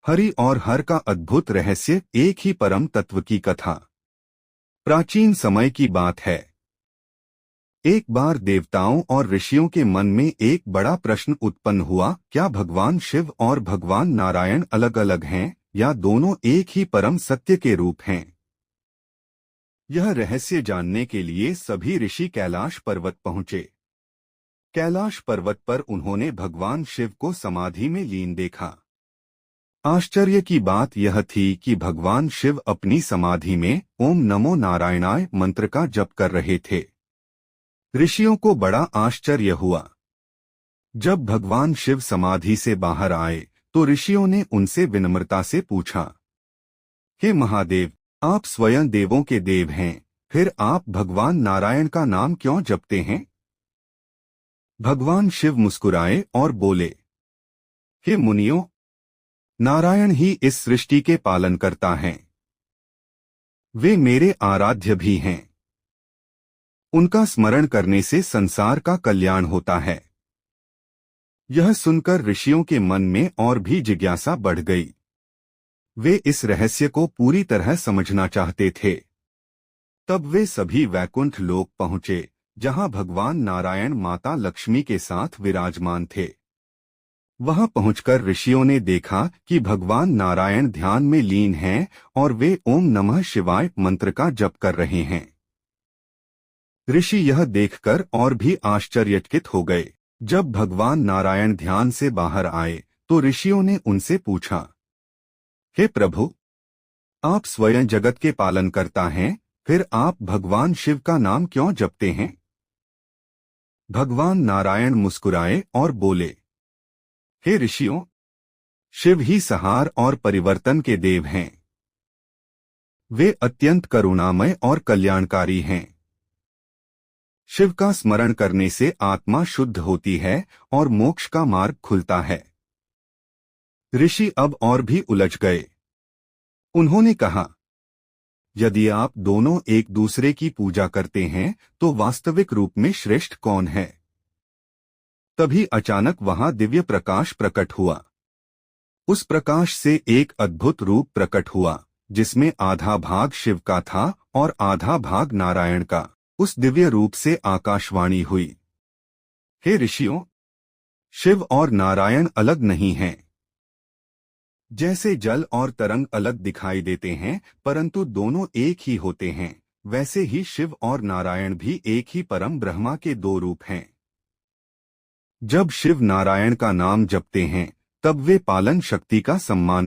हरि और हर का अद्भुत रहस्य, एक ही परम तत्व की कथा। प्राचीन समय की बात है। एक बार देवताओं और ऋषियों के मन में एक बड़ा प्रश्न उत्पन्न हुआ, क्या भगवान शिव और भगवान नारायण अलग अलग हैं या दोनों एक ही परम सत्य के रूप हैं? यह रहस्य जानने के लिए सभी ऋषि कैलाश पर्वत पहुंचे। कैलाश पर्वत पर उन्होंने भगवान शिव को समाधि में लीन देखा। आश्चर्य की बात यह थी कि भगवान शिव अपनी समाधि में ओम नमो नारायणाय मंत्र का जप कर रहे थे। ऋषियों को बड़ा आश्चर्य हुआ। जब भगवान शिव समाधि से बाहर आए तो ऋषियों ने उनसे विनम्रता से पूछा, हे महादेव, आप स्वयं देवों के देव हैं, फिर आप भगवान नारायण का नाम क्यों जपते हैं? भगवान शिव मुस्कुराए और बोले, हे मुनियों, नारायण ही इस सृष्टि के पालन करता हैं। वे मेरे आराध्य भी हैं। उनका स्मरण करने से संसार का कल्याण होता है। यह सुनकर ऋषियों के मन में और भी जिज्ञासा बढ़ गई। वे इस रहस्य को पूरी तरह समझना चाहते थे। तब वे सभी वैकुंठ लोक पहुंचे, जहां भगवान नारायण माता लक्ष्मी के साथ विराजमान थे। वहां पहुंचकर ऋषियों ने देखा कि भगवान नारायण ध्यान में लीन हैं और वे ओम नमः शिवाय मंत्र का जप कर रहे हैं। ऋषि यह देखकर और भी आश्चर्यचकित हो गए। जब भगवान नारायण ध्यान से बाहर आए तो ऋषियों ने उनसे पूछा, हे प्रभु, आप स्वयं जगत के पालन करता हैं, फिर आप भगवान शिव का नाम क्यों जपते हैं? भगवान नारायण मुस्कुराए और बोले, हे ऋषियों, शिव ही संहार और परिवर्तन के देव हैं। वे अत्यंत करुणामय और कल्याणकारी हैं। शिव का स्मरण करने से आत्मा शुद्ध होती है और मोक्ष का मार्ग खुलता है। ऋषि अब और भी उलझ गए। उन्होंने कहा, यदि आप दोनों एक दूसरे की पूजा करते हैं तो वास्तविक रूप में श्रेष्ठ कौन है? तभी अचानक वहां दिव्य प्रकाश प्रकट हुआ। उस प्रकाश से एक अद्भुत रूप प्रकट हुआ, जिसमें आधा भाग शिव का था और आधा भाग नारायण का। उस दिव्य रूप से आकाशवाणी हुई, हे ऋषियों, शिव और नारायण अलग नहीं हैं। जैसे जल और तरंग अलग दिखाई देते हैं परंतु दोनों एक ही होते हैं, वैसे ही शिव और नारायण भी एक ही परम ब्रह्मा के दो रूप हैं। जब शिव नारायण का नाम जपते हैं तब वे पालन शक्ति का सम्मान